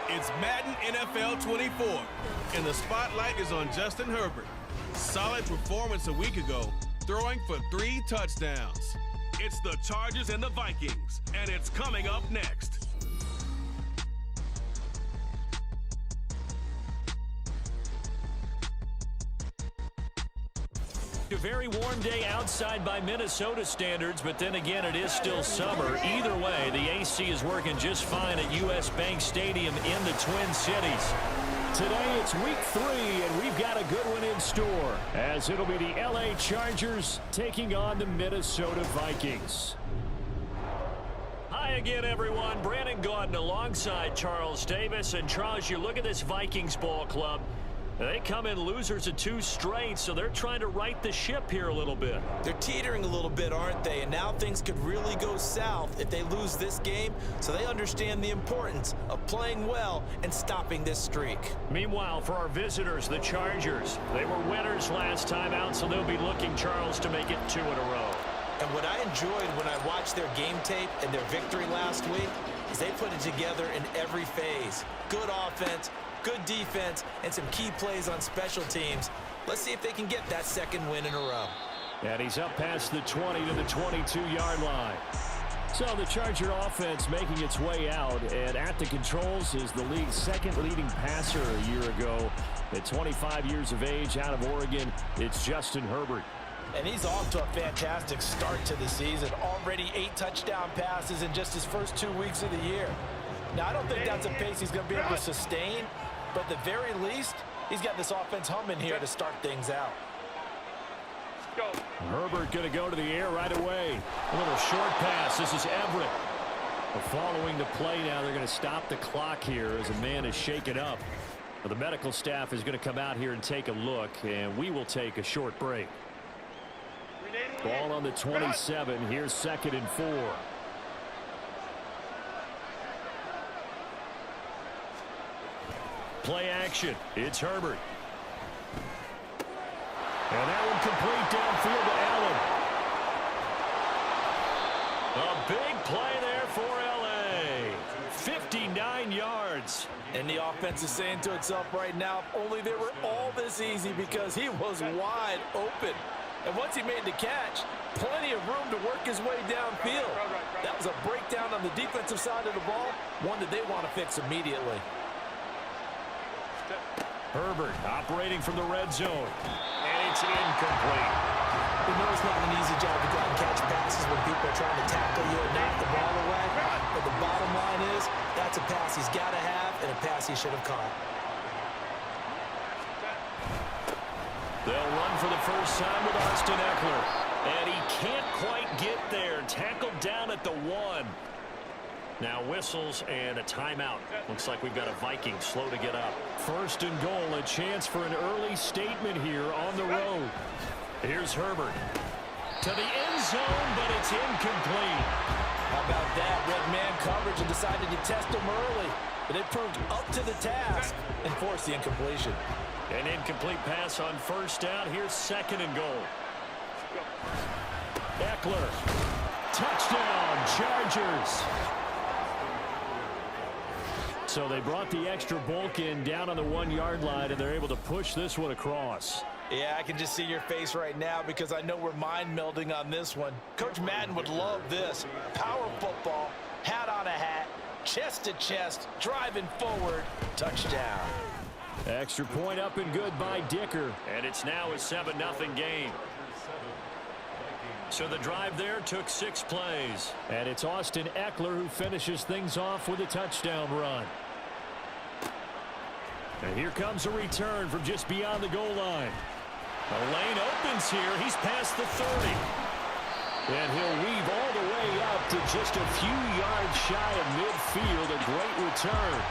It's Madden NFL 24, and the spotlight is on Justin Herbert. Solid performance a week ago, throwing for 3 touchdowns. It's the Chargers and the Vikings, and it's coming up next. A very warm day outside by Minnesota standards, but then again, it is still summer. Either way, the AC is working just fine at US Bank Stadium in the Twin Cities. Today, it's week 3, and we've got a good one in store, as it'll be the LA Chargers taking on the Minnesota Vikings. Hi again, everyone. Brandon Gaudin alongside Charles Davis. And Charles, you look at this Vikings ball club. They come in losers of 2 straight, so they're trying to right the ship here a little bit. They're teetering a little bit, aren't they? And now things could really go south if they lose this game, so they understand the importance of playing well and stopping this streak. Meanwhile, for our visitors, the Chargers, they were winners last time out, so they'll be looking, Charles, to make it 2 in a row. And what I enjoyed when I watched their game tape and their victory last week is they put it together in every phase. Good offense, good defense, and some key plays on special teams. Let's see if they can get that 2nd win in a row. And he's up past the 20 to the 22-yard line. So the Charger offense making its way out, and at the controls is the league's 2nd leading passer a year ago. At 25 years of age, out of Oregon, it's Justin Herbert. And he's off to a fantastic start to the season. Already 8 touchdown passes in just his first 2 weeks of the year. Now, I don't think that's a pace he's going to be able to sustain, but at the very least, he's got this offense humming here to start things out. Herbert going to go to the air right away. A little short pass. This is Everett. Following the play now, they're going to stop the clock here as a man is shaken up. The medical staff is going to come out here and take a look, and we will take a short break. Ball on the 27. Here's 2nd and 4. Play action. It's Herbert. And that one complete downfield to Allen. A big play there for LA. 59 yards. And the offense is saying to itself right now, if only they were all this easy, because he was wide open. And once he made the catch, plenty of room to work his way downfield. That was a breakdown on the defensive side of the ball, one that they want to fix immediately. Herbert operating from the red zone. And it's incomplete. We know it's not an easy job to go out and catch passes when people are trying to tackle you and knock the ball away. But the bottom line is, that's a pass he's got to have and a pass he should have caught. They'll run for the first time with Austin Eckler. And he can't quite get there. Tackled down at the 1. Now whistles and a timeout. Looks like we've got a Viking slow to get up. 1st and goal, a chance for an early statement here on the road. Here's Herbert. To the end zone, but it's incomplete. How about that? Red man coverage and decided to test him early. But it proved up to the task and forced the incompletion. An incomplete pass on 1st down. Here's 2nd and goal. Eckler. Touchdown, Chargers. So they brought the extra bulk in down on the 1-yard line, and they're able to push this one across. Yeah, I can just see your face right now because I know we're mind melding on this one. Coach Madden would love this. Power football, hat on a hat, chest to chest, driving forward, touchdown. Extra point up and good by Dicker. And it's now a 7-0 game. So the drive there took 6 plays. And it's Austin Eckler who finishes things off with a touchdown run. And here comes a return from just beyond the goal line. The lane opens here. He's past the 30. And he'll weave all the way up to just a few yards shy of midfield. A great return.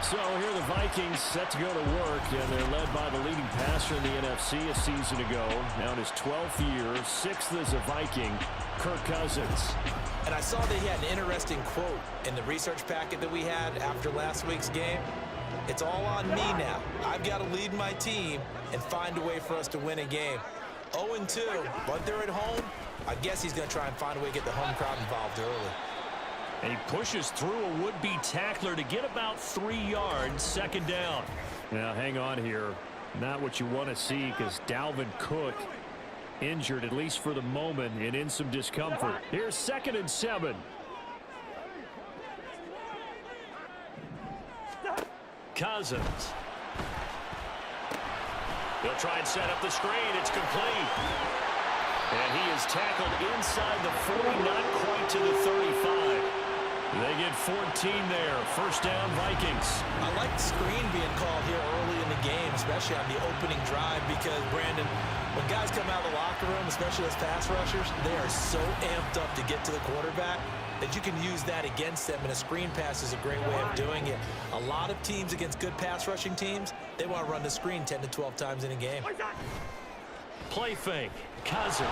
So here the Vikings set to go to work, and they're led by the leading passer in the NFC a season ago. Now in his 12th year, 6th as a Viking, Kirk Cousins. And I saw that he had an interesting quote in the research packet that we had after last week's game. It's all on me now. I've got to lead my team and find a way for us to win a game. 0-2, but they're at home. I guess he's going to try and find a way to get the home crowd involved early. And he pushes through a would-be tackler to get about 3 yards, second down. Now, hang on here. Not what you want to see because Dalvin Cook injured, at least for the moment, and in some discomfort. Here's 2nd and 7. Cousins. He'll try and set up the screen. It's complete. And he is tackled inside the 40, not quite to the 35. They get 14 there. First down, Vikings. I like the screen being called here early in the game, especially on the opening drive, because, Brandon, when guys come out of the locker room, especially as pass rushers, they are so amped up to get to the quarterback that you can use that against them, and a screen pass is a great way of doing it. A lot of teams against good pass rushing teams, they want to run the screen 10 to 12 times in a game. Play fake. Cousins.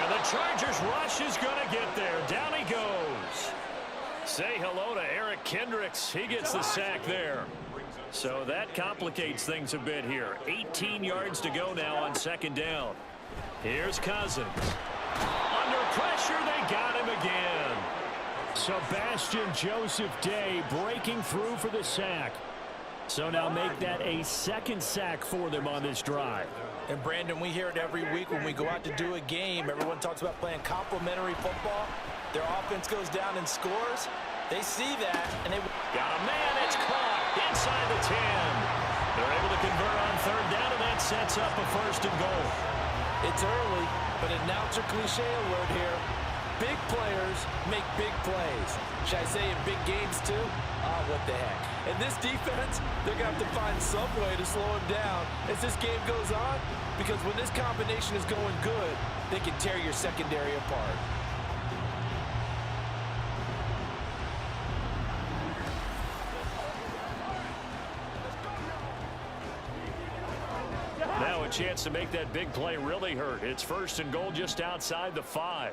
And the Chargers rush is going to get there. Down he goes. Say hello to Eric Kendricks. He gets the sack there. So that complicates things a bit here. 18 yards to go now on second down. Here's Cousins. Under pressure, they got him again. Sebastian Joseph Day breaking through for the sack. So now make that a second sack for them on this drive. And, Brandon, we hear it every week when we go out to do a game. Everyone talks about playing complementary football. Their offense goes down and scores. They see that, and they got a man. It's caught inside the 10. They're able to convert on third down, and that sets up a 1st and goal. It's early, but announcer cliche alert here. Big players make big plays. Should I say in big games too? What the heck. And this defense, they're going to have to find some way to slow him down as this game goes on, because when this combination is going good, they can tear your secondary apart. Now a chance to make that big play really hurt. It's 1st and goal just outside the 5.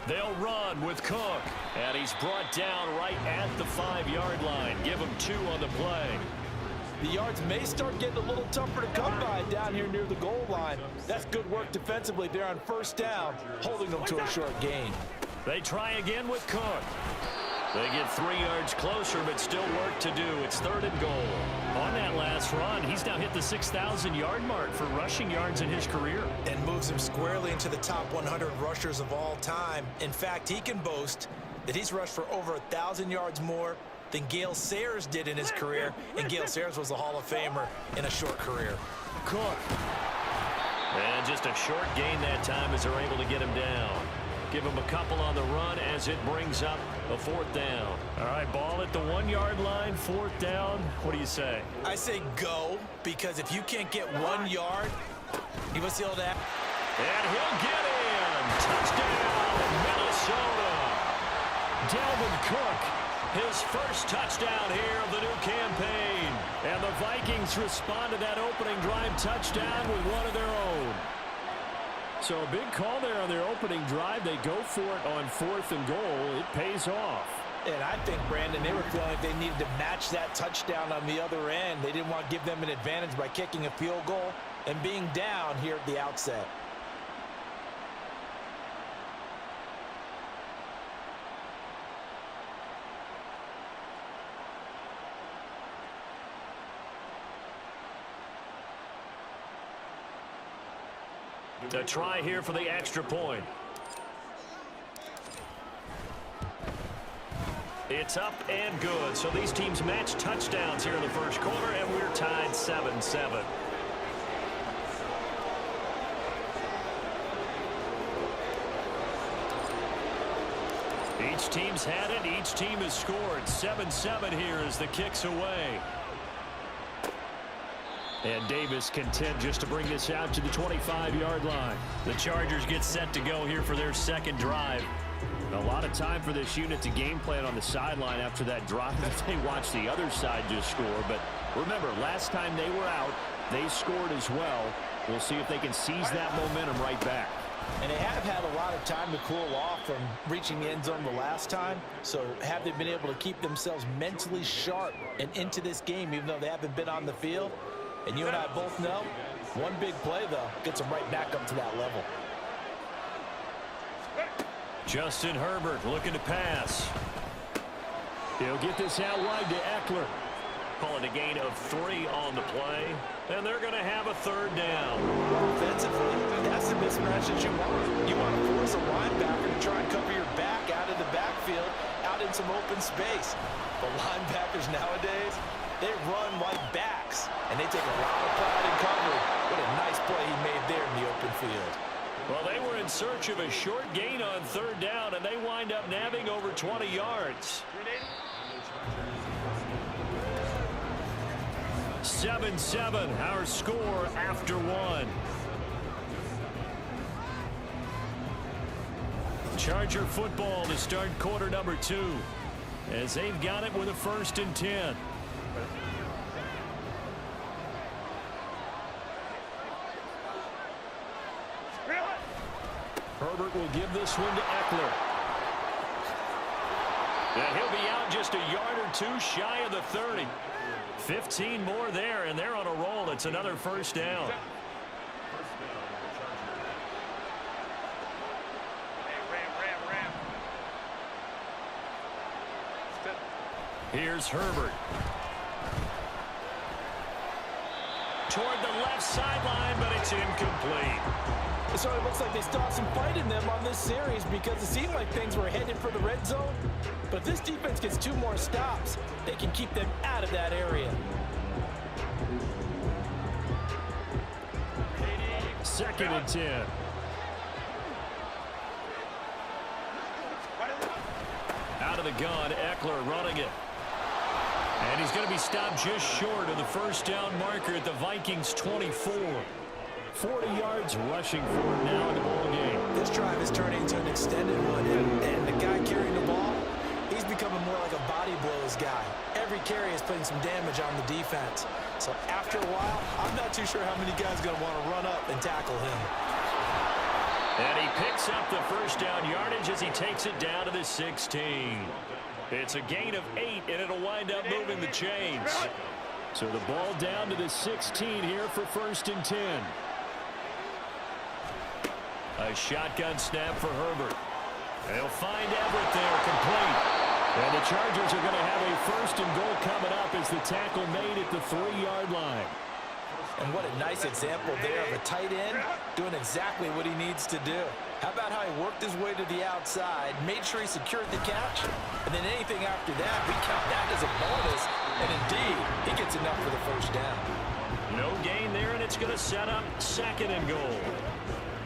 They'll run with Cook. And he's brought down right at the 5-yard line. Give him 2 on the play. The yards may start getting a little tougher to come by down here near the goal line. That's good work defensively there on 1st down, holding them to a short gain. They try again with Cook. They get 3 yards closer, but still work to do. It's 3rd and goal. On that last run, he's now hit the 6,000-yard mark for rushing yards in his career. And moves him squarely into the top 100 rushers of all time. In fact, he can boast that he's rushed for over 1,000 yards more than Gale Sayers did in his career. And Gale Sayers was a Hall of Famer in a short career. Cook. And just a short gain that time as they're able to get him down. Give him a couple on the run as it brings up a 4th down. All right, ball at the 1-yard line, 4th down. What do you say? I say go, because if you can't get 1 yard, you must be able to. And he'll get in. Touchdown, Minnesota. Dalvin Cook, his first touchdown here of the new campaign. And the Vikings respond to that opening drive touchdown with one of their own. So a big call there on their opening drive. They go for it on 4th and goal. It pays off. And I think, Brandon, they were feeling like they needed to match that touchdown on the other end. They didn't want to give them an advantage by kicking a field goal and being down here at the outset. To try here for the extra point. It's up and good. So these teams match touchdowns here in the first quarter, and we're tied 7-7. Each team's had it. Each team has scored. 7-7 here as the kick's away. And Davis content just to bring this out to the 25-yard line. The Chargers get set to go here for their second drive. A lot of time for this unit to game plan on the sideline after that drive if they watch the other side just score. But remember, last time they were out, they scored as well. We'll see if they can seize that momentum right back. And they have had a lot of time to cool off from reaching the end zone the last time. So have they been able to keep themselves mentally sharp and into this game, even though they haven't been on the field? And you and I both know, one big play, though, gets them right back up to that level. Justin Herbert looking to pass. He'll get this out wide to Eckler. Calling a gain of 3 on the play. And they're going to have a 3rd down. Offensively, that's the mismatch that you want. You want to force a linebacker to try and cover your back out of the backfield, out in some open space. But linebackers nowadays, they run like backs, and they take a lot of pride in coverage. What a nice play he made there in the open field. Well, they were in search of a short gain on 3rd down, and they wind up nabbing over 20 yards. 7-7, our score after 1. Charger football to start quarter number 2, as they've got it with a 1st and 10. Herbert will give this one to Eckler. And he'll be out just a yard or 2 shy of the 30. 15 more there, and they're on a roll. It's another 1st down. Here's Herbert. Toward the left sideline, but it's incomplete. It sort of looks like they still have some fight in them on this series because it seemed like things were headed for the red zone. But if this defense gets 2 more stops, they can keep them out of that area. 2nd and 10. Out of the gun, Eckler running it. And he's going to be stopped just short of the 1st down marker at the Vikings 24. 40 yards rushing for him now in the ball game. This drive is turning into an extended one, and the guy carrying the ball, he's becoming more like a body blows guy. Every carry is putting some damage on the defense. So after a while, I'm not too sure how many guys are going to want to run up and tackle him. And he picks up the 1st down yardage as he takes it down to the 16. It's a gain of 8, and it'll wind up moving the chains. So the ball down to the 16 here for 1st and 10. A shotgun snap for Herbert. They'll find Everett there, complete. And the Chargers are going to have a 1st and goal coming up as the tackle made at the 3-yard line. And what a nice example there of a tight end doing exactly what he needs to do. How about how he worked his way to the outside, made sure he secured the catch, and then anything after that, we count that as a bonus. And indeed, he gets enough for the 1st down. No gain there, and it's going to set up 2nd and goal.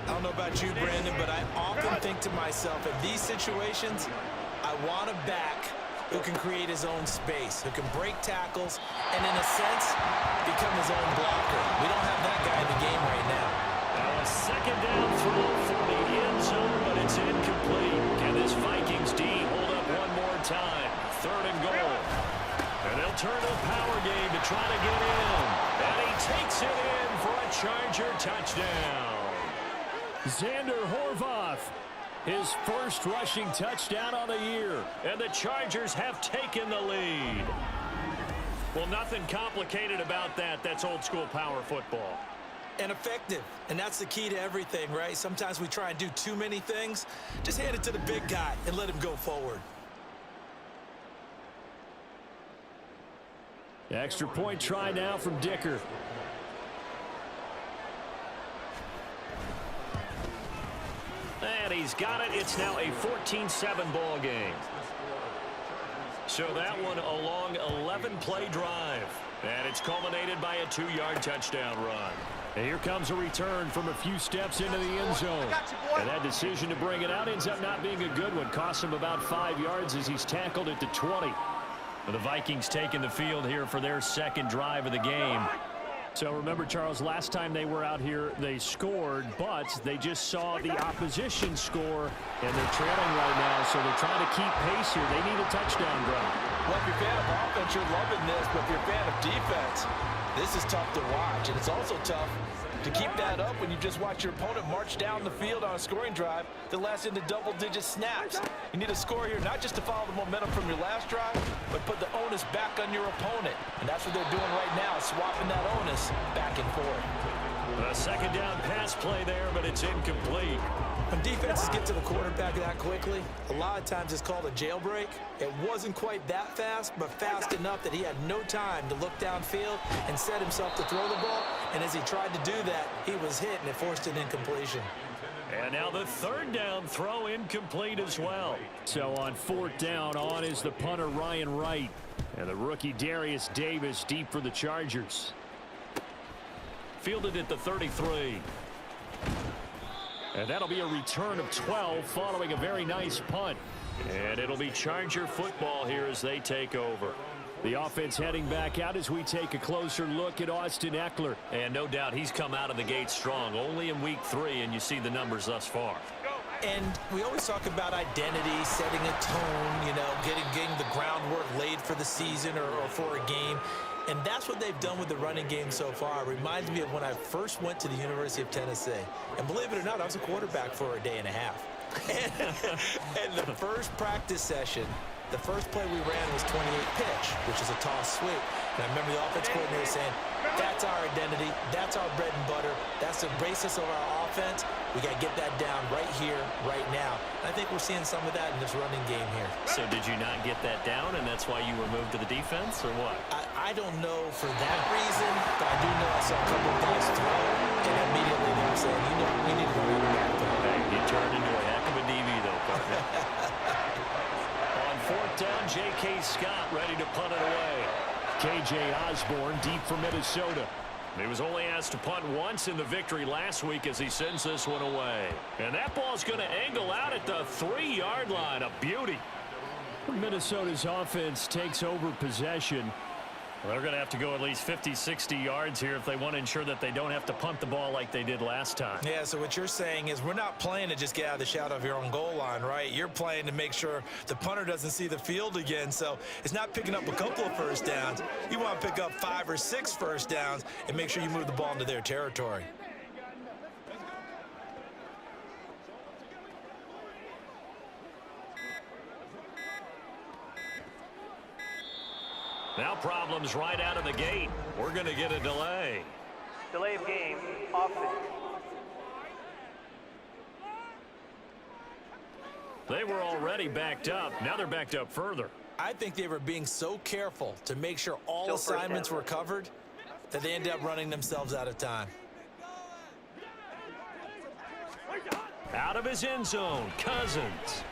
I don't know about you, Brandon, but I often think to myself, in these situations, I want a back who can create his own space, who can break tackles, and in a sense, become his own blocker. We don't have that guy in the game right now. Now a 2nd down throw for the end zone, but it's incomplete. Can this Vikings D hold up one more time? 3rd and goal. And they'll turn to the power game to try to get in. And he takes it in for a Charger touchdown. Xander Horvath, his 1st rushing touchdown on the year. And the Chargers have taken the lead. Well, nothing complicated about that. That's old school power football. And effective. And that's the key to everything, right? Sometimes we try and do too many things. Just hand it to the big guy and let him go forward. Extra point try now from Dicker. And he's got it. It's now a 14-7 ball game. So that one a long 11-play drive. And it's culminated by a 2-yard touchdown run. And here comes a return from a few steps into the end zone. And that decision to bring it out ends up not being a good one. Costs him about 5 yards as he's tackled at the 20. But the Vikings taking the field here for their 2nd drive of the game. So remember, Charles, last time they were out here, they scored, but they just saw the opposition score, and they're trailing right now, so they're trying to keep pace here. They need a touchdown drive. Well, if you're a fan of offense, you're loving this, but if you're a fan of defense, this is tough to watch, and it's also tough to keep that up when you just watch your opponent march down the field on a scoring drive that lasts into double-digit snaps. You need a score here, not just to follow the momentum from your last drive, but put the onus back on your opponent. And that's what they're doing right now, swapping that onus back and forth. A second down pass play there, but it's incomplete. When defenses get to the quarterback that quickly, a lot of times it's called a jailbreak. It wasn't quite that fast, but fast enough that he had no time to look downfield and set himself to throw the ball. And as he tried to do that, he was hit, and it forced an incompletion. And now the third down throw incomplete as well. So on fourth down, on is the punter Ryan Wright. And the rookie Darius Davis deep for the Chargers. Fielded at the 33. And that'll be a return of 12 following a very nice punt. And it'll be Charger football here as they take over. The offense heading back out as we take a closer look at Austin Eckler. And no doubt he's come out of the gate strong. Only in week 3, and you see the numbers thus far. And we always talk about identity, setting a tone, getting the groundwork laid for the season or for a game. And that's what they've done with the running game so far. It reminds me of when I first went to the University of Tennessee. And believe it or not, I was a quarterback for a day and a half. And the first practice session, the first play we ran was 28 pitch, which is a toss sweep. And I remember the offense coordinator saying, that's our identity, that's our bread and butter, that's the basis of our offense. We got to get that down right here, right now. And I think we're seeing some of that in this running game here. So did you not get that down, and that's why you were moved to the defense, or what? I don't know for that reason, but I do know I saw a couple of guys throw, and immediately they were saying, we need to run out of back. Hey, you turned into a heck of a DB, though, partner. On fourth down, J.K. Scott ready to punt it away. K.J. Osborne deep for Minnesota. He was only asked to punt once in the victory last week as he sends this one away. And that ball's going to angle out at the 3-yard line. A beauty. Minnesota's offense takes over possession. Well, they're going to have to go at least 50, 60 yards here if they want to ensure that they don't have to punt the ball like they did last time. Yeah, so what you're saying is we're not playing to just get out of the shadow of your own goal line, right? You're playing to make sure the punter doesn't see the field again. So it's not picking up a couple of first downs. You want to pick up 5 or 6 first downs and make sure you move the ball into their territory. Now problems right out of the gate. We're going to get a delay. Delay of game, offense. They were already backed up. Now they're backed up further. I think they were being so careful to make sure all assignments were covered that they ended up running themselves out of time. Out of his end zone, Cousins.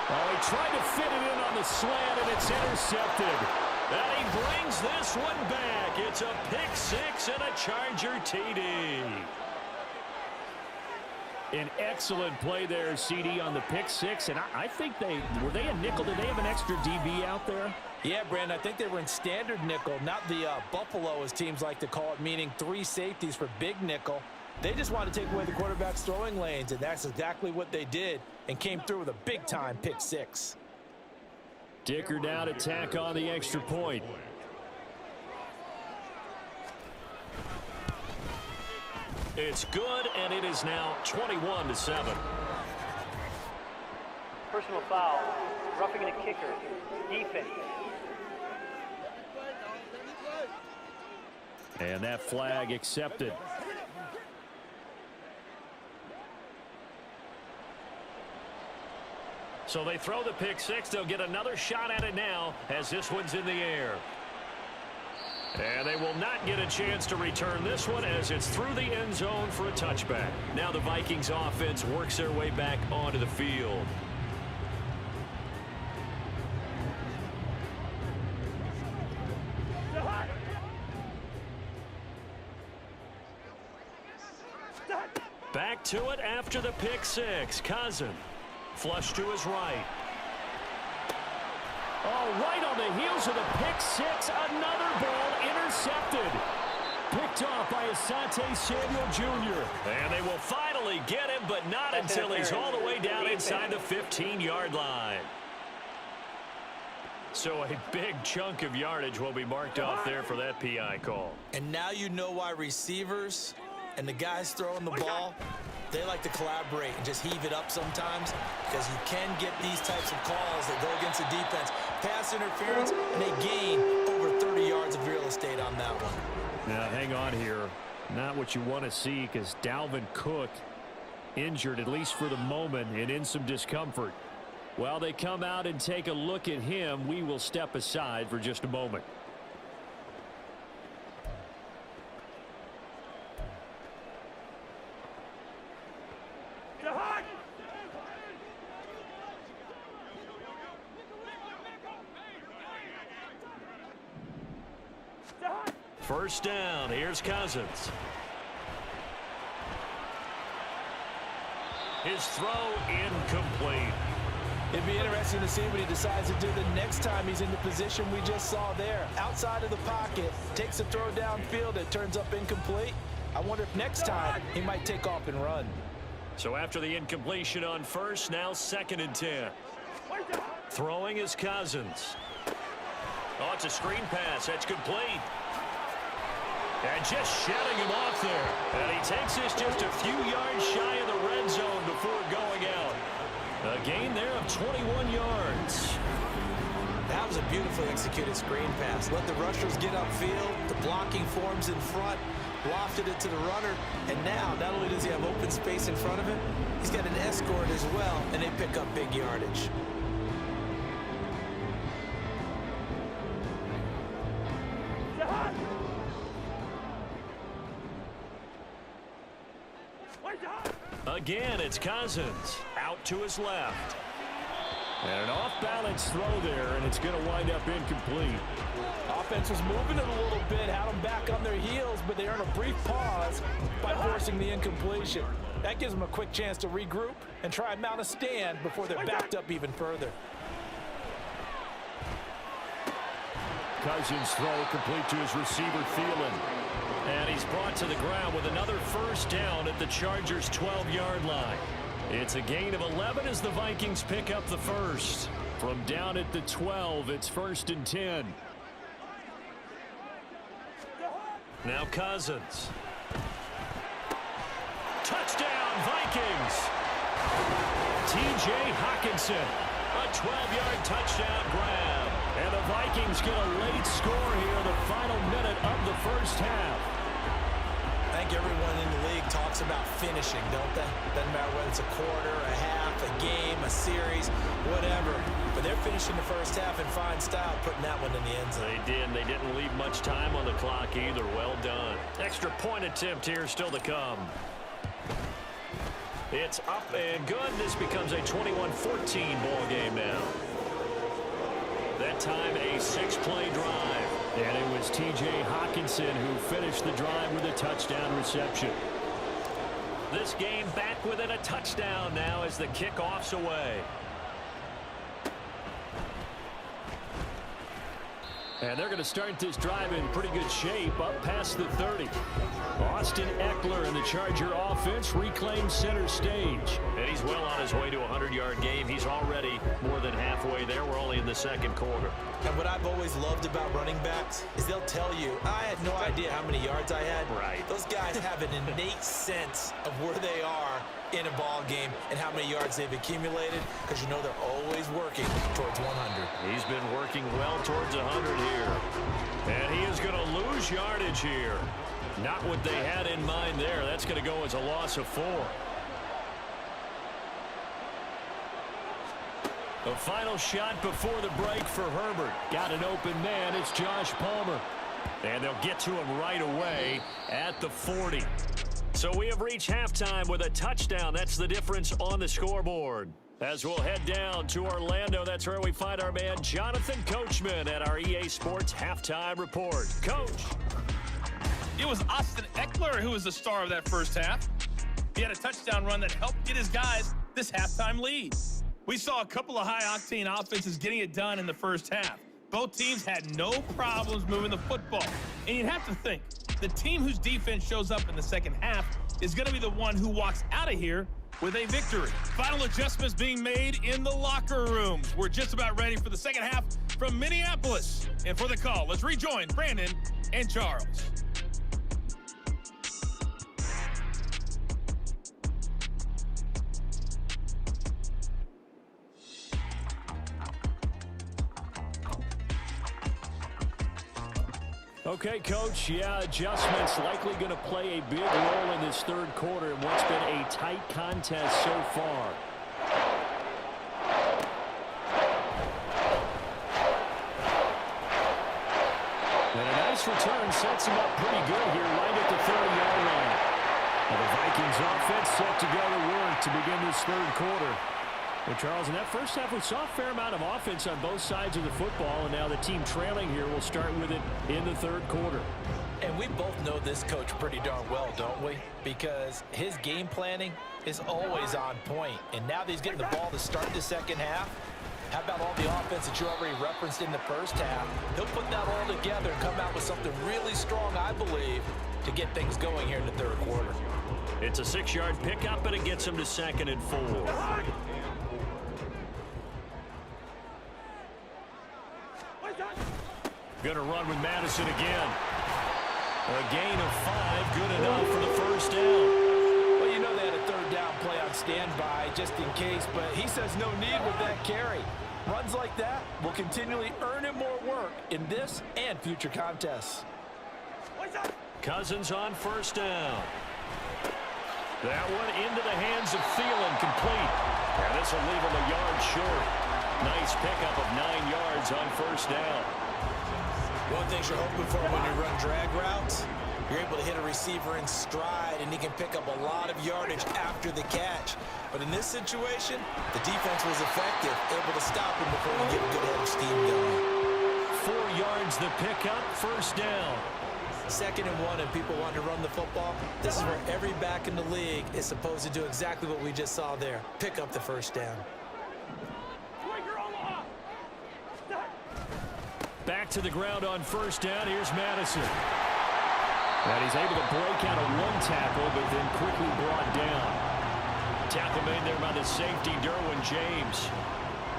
Oh, he tried to fit it in on the slant, and it's intercepted. And he brings this one back. It's a pick 6 and a Charger TD. An excellent play there, CD, on the pick 6. And I think were they a nickel? Did they have an extra DB out there? Yeah, Brandon, I think they were in standard nickel, not the Buffalo, as teams like to call it, meaning 3 safeties for big nickel. They just wanted to take away the quarterback's throwing lanes, and that's exactly what they did and came through with a big-time pick 6. Dicker down to tack on the extra point. It's good, and it is now 21-7. Personal foul, roughing a kicker, defense. And that flag accepted. So they throw the pick 6. They'll get another shot at it now as this one's in the air. And they will not get a chance to return this one as it's through the end zone for a touchback. Now the Vikings offense works their way back onto the field. Back to it after the pick 6. Cousins. Flush to his right. Oh, right on the heels of the pick 6. Another ball intercepted. Picked off by Asante Samuel Jr. And they will finally get him, but not until he's all the way down inside the 15-yard line. So a big chunk of yardage will be marked off there for that PI call. And now you know why receivers and the guys throwing the ball, they like to collaborate and just heave it up sometimes, because you can get these types of calls that go against the defense. Pass interference, and they gain over 30 yards of real estate on that one. Now, hang on here. Not what you want to see, because Dalvin Cook injured, at least for the moment, and in some discomfort. While they come out and take a look at him, we will step aside for just a moment. First down, here's Cousins. His throw incomplete. It'd be interesting to see what he decides to do the next time he's in the position we just saw there. Outside of the pocket, takes a throw downfield, it turns up incomplete. I wonder if next time he might take off and run. So after the incompletion on first, now 2nd and 10. Throwing is Cousins. Oh, it's a screen pass. That's complete. And just shutting him off there. And he takes this just a few yards shy of the red zone before going out. A gain there of 21 yards. That was a beautifully executed screen pass. Let the rushers get upfield. The blocking forms in front. Lofted it to the runner. And now, not only does he have open space in front of him, he's got an escort as well, and they pick up big yardage. Again, it's Cousins out to his left. And an off-balance throw there, and it's going to wind up incomplete. Offense was moving it a little bit, had them back on their heels, but they earn a brief pause by forcing the incompletion. That gives them a quick chance to regroup and try and mount a stand before they're backed up even further. Cousins' throw complete to his receiver, Thielen. And he's brought to the ground with another first down at the Chargers' 12-yard line. It's a gain of 11 as the Vikings pick up the first. From down at the 12, it's 1st and 10. Now Cousins. Touchdown, Vikings! T.J. Hockenson, a 12-yard touchdown grab. And the Vikings get a late score here in the final minute of the first half. I think everyone in the league talks about finishing, don't they? Doesn't matter whether it's a quarter, a half, a game, a series, whatever. But they're finishing the first half in fine style, putting that one in the end zone. They did. They didn't leave much time on the clock either. Well done. Extra point attempt here still to come. It's up and good. This becomes a 21-14 ball game now. That time a 6-play drive. And it was T.J. Hockenson who finished the drive with a touchdown reception. This game back within a touchdown now as the kickoff's away. And they're going to start this drive in pretty good shape up past the 30. Austin Eckler and the Charger offense reclaim center stage. And he's well on his way to a 100-yard game. He's already more than halfway there. We're only in the second quarter. And what I've always loved about running backs is they'll tell you, I had no idea how many yards I had. Right. Those guys have an innate sense of where they are in a ball game and how many yards they've accumulated, because you know they're always working towards 100. He's been working well towards 100 here. And he is going to lose yardage here. Not what they had in mind there. That's going to go as a loss of 4. The final shot before the break for Herbert. Got an open man. It's Josh Palmer. And they'll get to him right away at the 40. So we have reached halftime with a touchdown. That's the difference on the scoreboard. As we'll head down to Orlando, that's where we find our man Jonathan Coachman at our EA Sports Halftime Report. Coach. It was Austin Eckler who was the star of that first half. He had a touchdown run that helped get his guys this halftime lead. We saw a couple of high-octane offenses getting it done in the first half. Both teams had no problems moving the football. And you'd have to think, the team whose defense shows up in the second half is going to be the one who walks out of here with a victory. Final adjustments being made in the locker rooms. We're just about ready for the second half from Minneapolis. And for the call, let's rejoin Brandon and Charles. Okay, Coach, yeah, adjustments likely going to play a big role in this third quarter in what's been a tight contest so far. And a nice return sets him up pretty good here right at the 30-yard line. And the Vikings offense set to go to work to begin this third quarter. Well, Charles, in that first half, we saw a fair amount of offense on both sides of the football, and now the team trailing here will start with it in the third quarter. And we both know this coach pretty darn well, don't we? Because his game planning is always on point. And now that he's getting the ball to start the second half, how about all the offense that you already referenced in the first half? He'll put that all together and come out with something really strong, I believe, to get things going here in the third quarter. It's a 6-yard pickup, and it gets him to 2nd and 4. Going to run with Madison again. A gain of 5, good enough for the first down. Well, you know they had a third down play on standby just in case, but he says no need with that carry. Runs like that will continually earn him more work in this and future contests. Cousins on first down. That one into the hands of Thielen, complete. And this will leave him a yard short. Nice pickup of 9 yards on first down. One thing you're hoping for when you run drag routes, you're able to hit a receiver in stride, and he can pick up a lot of yardage after the catch. But in this situation, the defense was effective, able to stop him before he get a good head of steam going. 4 yards the pickup, first down. 2nd and 1, and people want to run the football. This is where every back in the league is supposed to do exactly what we just saw there. Pick up the first down. Back to the ground on first down. Here's Madison. And he's able to break out of one tackle, but then quickly brought down. Tackle made there by the safety, Derwin James.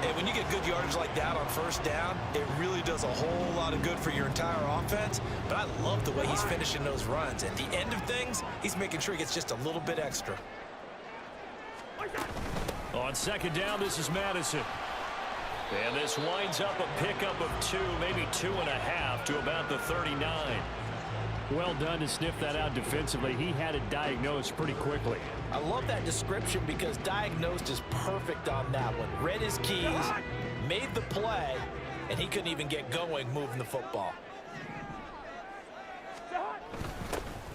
And when you get good yardage like that on first down, it really does a whole lot of good for your entire offense. But I love the way he's finishing those runs. At the end of things, he's making sure he gets just a little bit extra. On second down, this is Madison. And this winds up a pickup of 2, maybe 2.5 to about the 39. Well done to sniff that out defensively. He had it diagnosed pretty quickly. I love that description because diagnosed is perfect on that one. Read his keys, made the play, and he couldn't even get going moving the football.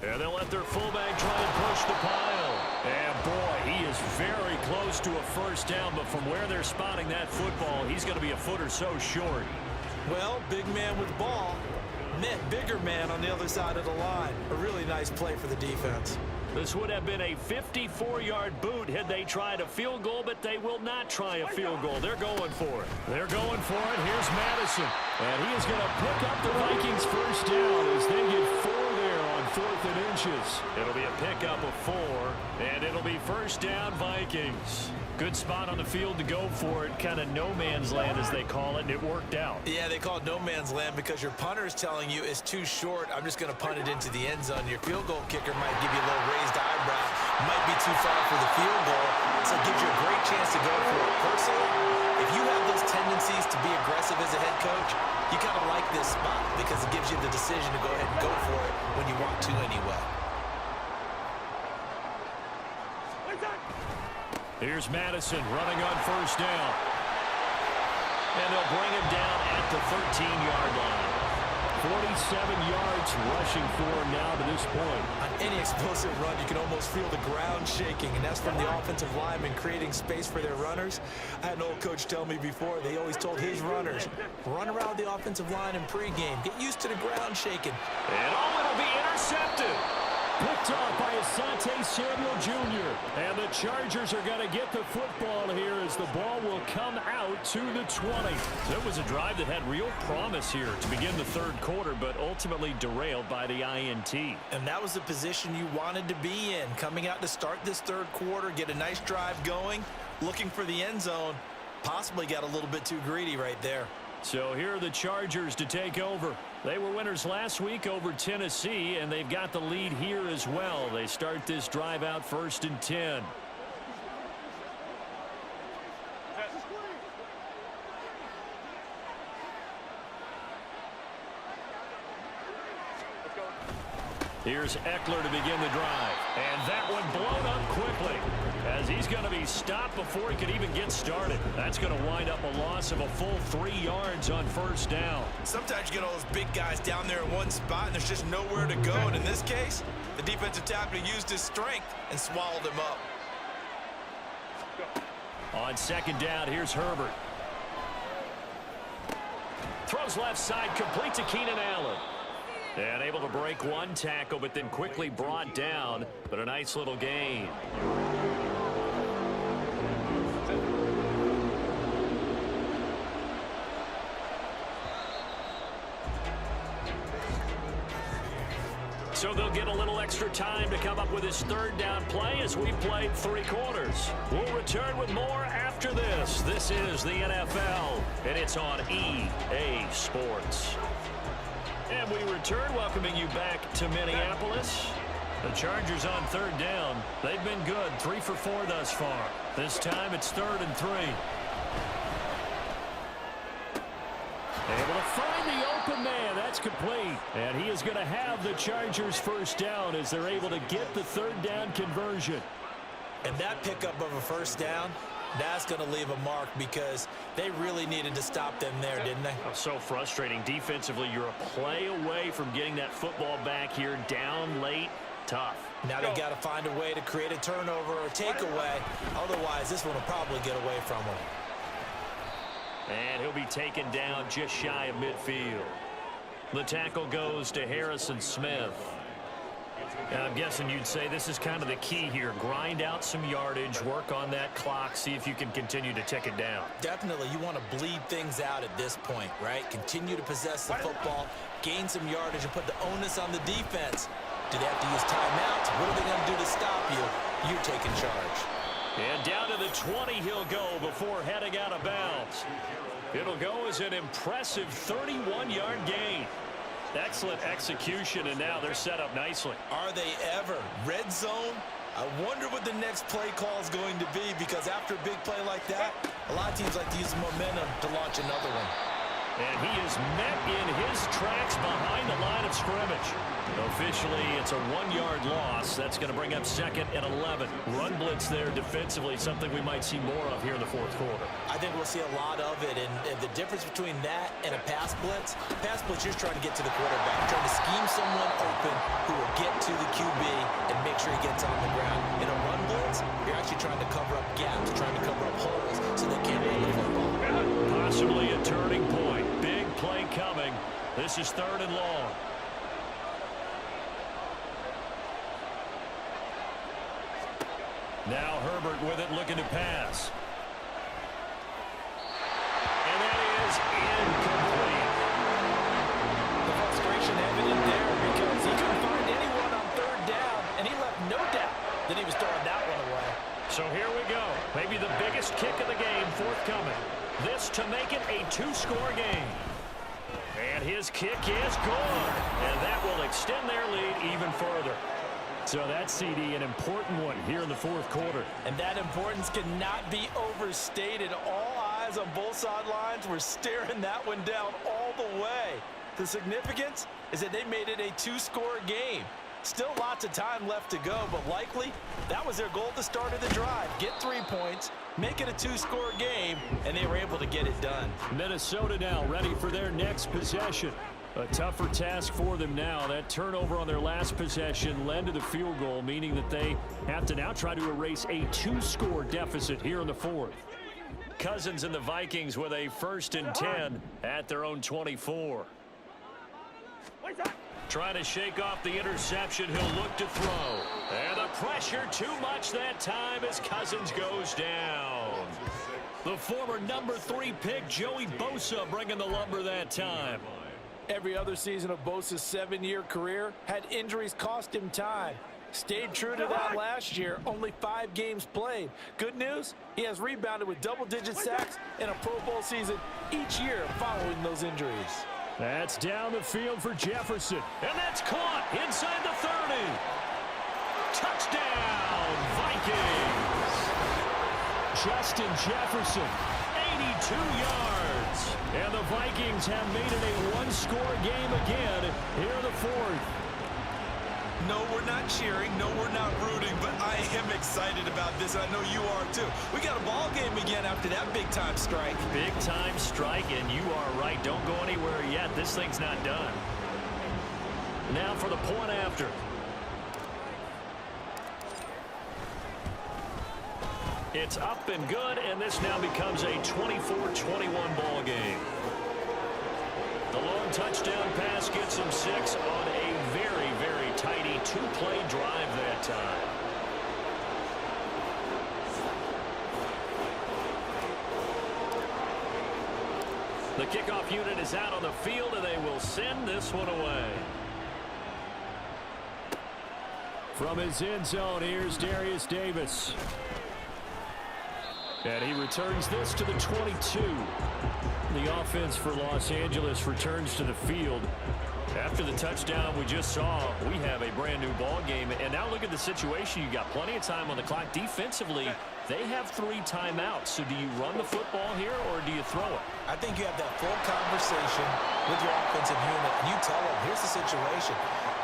And they'll let their fullback try and push the pile. And boy, he is very close to a first down, but from where they're spotting that football, he's going to be a foot or so short. Well, big man with ball met bigger man on the other side of the line. A really nice play for the defense. This would have been a 54-yard boot had they tried a field goal, but they will not try a field goal. They're going for it. They're going for it. Here's Madison. And he is going to pick up the Vikings first down as they get 4 there on 4th and inches. It'll be a pickup of 4, and it'll be first down Vikings. Good spot on the field to go for it. Kind of no man's land, as they call it, and it worked out. Yeah, they call it no man's land because your punter is telling you it's too short. I'm just going to punt it into the end zone. Your field goal kicker might give you a little raised eyebrow. Might be too far for the field goal, so it gives you a great chance to go for it. Personally, if you have those tendencies to be aggressive as a head coach, you kind of like this spot because it gives you the decision to go ahead and go for it when you want to anyway. Here's Madison running on first down. And they'll bring him down at the 13-yard line. 47 yards rushing for him now to this point. On any explosive run, you can almost feel the ground shaking, and that's from the offensive linemen creating space for their runners. I had an old coach tell me before, they always told his runners, run around the offensive line in pregame. Get used to the ground shaking. And it'll be intercepted. Picked off by Asante Samuel Jr. And the Chargers are going to get the football here as the ball will come out to the 20. So it was a drive that had real promise here to begin the third quarter, but ultimately derailed by the INT. And that was the position you wanted to be in. Coming out to start this third quarter, get a nice drive going, looking for the end zone. Possibly got a little bit too greedy right there. So here are the Chargers to take over. They were winners last week over Tennessee, and they've got the lead here as well. They start this drive out 1st and 10. Here's Eckler to begin the drive. And that one blown up quickly as he's going to be stopped before he could even get started. That's going to wind up a loss of a full 3 yards on first down. Sometimes you get all those big guys down there in one spot, and there's just nowhere to go. And in this case, the defensive tackle used his strength and swallowed him up. On second down, here's Herbert. Throws left side, complete to Keenan Allen. And able to break one tackle, but then quickly brought down. But a nice little gain. So they'll get a little extra time to come up with his third down play as we played 3 quarters. We'll return with more after this. This is the NFL, and it's on EA Sports. And we return, welcoming you back to Minneapolis. The Chargers on third down. They've been good, 3 for 4 thus far. This time it's 3rd and 3. Able to find the open man. That's complete. And he is going to have the Chargers first down as they're able to get the third down conversion. And that pickup of a first down, that's going to leave a mark because they really needed to stop them there, didn't they? Oh, so frustrating. Defensively, you're a play away from getting that football back here down late. Tough. Now they've got to find a way to create a turnover or takeaway. Otherwise, this one will probably get away from them. And he'll be taken down just shy of midfield. The tackle goes to Harrison Smith. And I'm guessing you'd say this is kind of the key here. Grind out some yardage, work on that clock, see if you can continue to tick it down. Definitely, you want to bleed things out at this point, right? Continue to possess the football, gain some yardage, and put the onus on the defense. Do they have to use timeouts? What are they going to do to stop you? You're taking charge. And down to the 20 he'll go before heading out of bounds. It'll go as an impressive 31-yard gain. Excellent execution, and now they're set up nicely. Are they ever? Red zone? I wonder what the next play call is going to be, because after a big play like that, a lot of teams like to use momentum to launch another one. And he is met in his tracks behind the line of scrimmage. Officially, it's a 1-yard loss. That's going to bring up 2nd and 11. Run blitz there defensively, something we might see more of here in the 4th quarter. I think we'll see a lot of it, and the difference between that and a pass blitz, you're just trying to get to the quarterback, trying to scheme someone open who will get to the QB and make sure he gets on the ground. In a run blitz, you're actually trying to cover up gaps, trying to cover up holes so they can't run the football. Possibly a turning point. Big play coming. This is 3rd and long. Now Herbert with it, looking to pass. And that is incomplete. The frustration evident there because he couldn't find anyone on 3rd down, and he left no doubt that he was throwing that one away. So here we go. Maybe the biggest kick of the game forthcoming. This to make it a 2-score game. And his kick is good. And that will extend their lead even further. So that's, CD, an important one here in the 4th quarter. And that importance cannot be overstated. All eyes on both sidelines were staring that one down all the way. The significance is that they made it a 2-score game. Still lots of time left to go, but likely that was their goal at the start of the drive. Get 3 points, make it a 2-score game, and they were able to get it done. Minnesota now ready for their next possession. A tougher task for them now. That turnover on their last possession led to the field goal, meaning that they have to now try to erase a 2-score deficit here in the 4th. Cousins and the Vikings with a 1st and 10 at their own 24. Trying to shake off the interception. He'll look to throw. And the pressure too much that time as Cousins goes down. The former number 3 pick, Joey Bosa, bringing the lumber that time. Every other season of Bosa's 7-year career had injuries cost him time. Stayed true to that last year, only 5 games played. Good news, he has rebounded with double-digit sacks in a Pro Bowl season each year following those injuries. That's down the field for Jefferson. And that's caught inside the 30. Touchdown, Vikings. Justin Jefferson, 82 yards. And the Vikings have made it a 1-score game again here in the 4th. No, we're not cheering. No, we're not rooting, but I am excited about this. I know you are too. We got a ball game again after that big-time strike. Big-time strike, and you are right. Don't go anywhere yet. This thing's not done. Now for the point after. It's up and good, and this now becomes a 24-21 ball game. The long touchdown pass gets him 6 on a very, very tidy two-play drive that time. The kickoff unit is out on the field, and they will send this one away. From his end zone, here's Darius Davis. And he returns this to the 22. The offense for Los Angeles returns to the field. After the touchdown we just saw, we have a brand new ball game. And now look at the situation. You got plenty of time on the clock. Defensively, they have 3 timeouts. So do you run the football here or do you throw it? I think you have that full conversation with your offensive unit, and you tell them, here's the situation.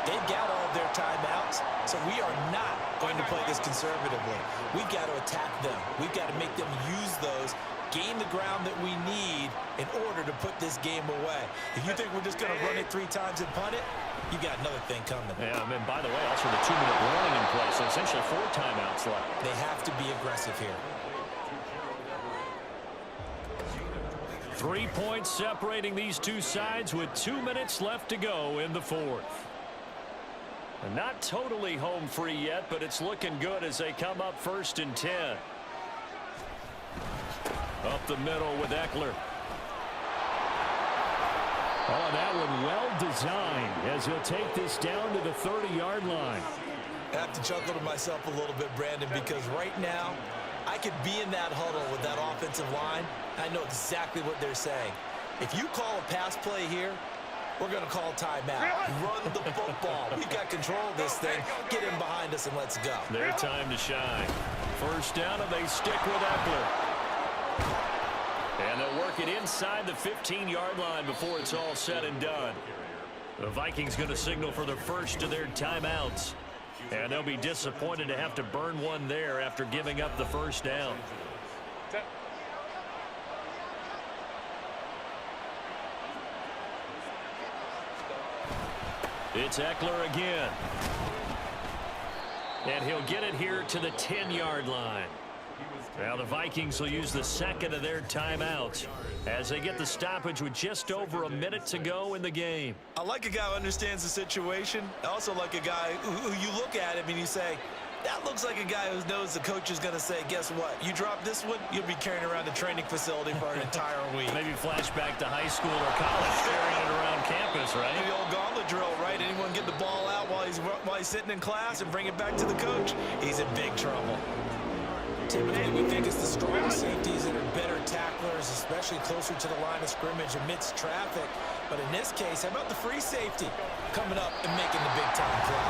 They've got all of their timeouts, so we are not going to play this conservatively. We've got to attack them. We've got to make them use those, gain the ground that we need in order to put this game away. If you think we're just going to run it 3 times and punt it, you got another thing coming. Yeah, and by the way, also the 2-minute warning in place, so essentially 4 timeouts left. They have to be aggressive here. 3 points separating these two sides with 2 minutes left to go in the 4th. And not totally home free yet, but it's looking good as they come up 1st and 10. Up the middle with Eckler. Oh, that one well designed as he'll take this down to the 30-yard line. I have to chuckle to myself a little bit, Brandon, because right now I could be in that huddle with that offensive line. I know exactly what they're saying. If you call a pass play here, we're going to call timeout. Run the football. We've got control of this thing. Get him behind us and let's go. Their time to shine. 1st down, and they stick with Eckler. And they'll work it inside the 15-yard line before it's all said and done. The Vikings going to signal for the first of their timeouts. And they'll be disappointed to have to burn one there after giving up the 1st down. It's Eckler again. And he'll get it here to the 10-yard line. Now the Vikings will use the 2nd of their timeouts as they get the stoppage with just over a minute to go in the game. I like a guy who understands the situation. I also like a guy who you look at him and you say, that looks like a guy who knows the coach is going to say, guess what? You drop this one, you'll be carrying around the training facility for an entire week. Maybe flashback to high school or college, carrying it around campus, right? The old gauntlet drill, right? Anyone get the ball out while he's sitting in class and bring it back to the coach? He's in big trouble. Typically, we think it's the strong safeties that are better tacklers, especially closer to the line of scrimmage amidst traffic. But in this case, how about the free safety coming up and making the big-time play?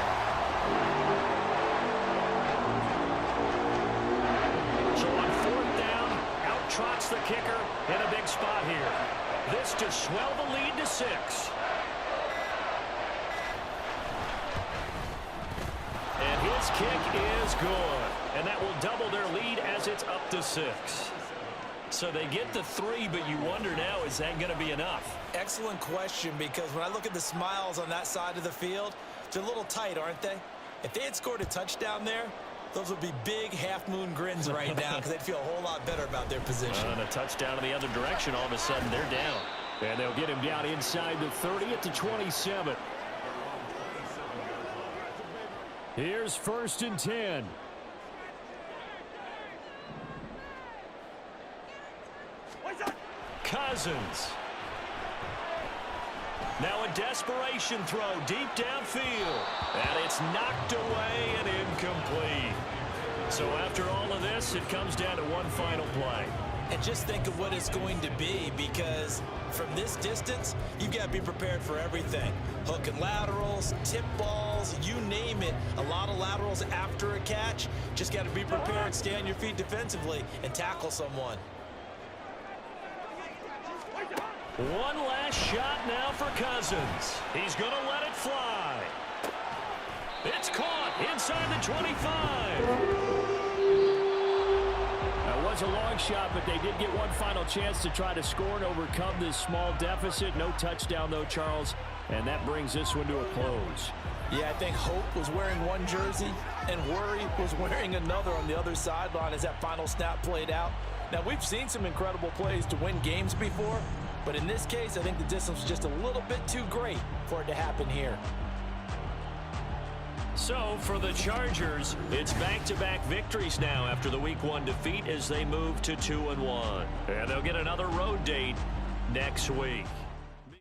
So on 4th down, out trots the kicker in a big spot here. This to swell the lead to 6. And his kick is good. And that will double their lead as it's up to 6. So they get the 3, but you wonder now, is that going to be enough? Excellent question, because when I look at the smiles on that side of the field, they're a little tight, aren't they? If they had scored a touchdown there, those would be big half-moon grins right now because they'd feel a whole lot better about their position. And a touchdown in the other direction, all of a sudden they're down. And they'll get him down inside the 30 at the 27. Here's 1st and 10. Cousins. Now a desperation throw deep downfield. And it's knocked away and incomplete. So after all of this, it comes down to one final play. And just think of what it's going to be, because from this distance, you've got to be prepared for everything. Hook and laterals, tip balls, you name it. A lot of laterals after a catch. Just got to be prepared, stay on your feet defensively, and tackle someone. One last shot now for Cousins. He's going to let it fly. It's caught inside the 25. It was a long shot, but they did get one final chance to try to score and overcome this small deficit. No touchdown, though, Charles, and that brings this one to a close. Yeah, I think Hope was wearing one jersey and Worry was wearing another on the other sideline as that final snap played out. Now, we've seen some incredible plays to win games before, but in this case, I think the distance was just a little bit too great for it to happen here. So, for the Chargers, it's back-to-back victories now after the Week 1 defeat as they move to 2-1. And they'll get another road date next week.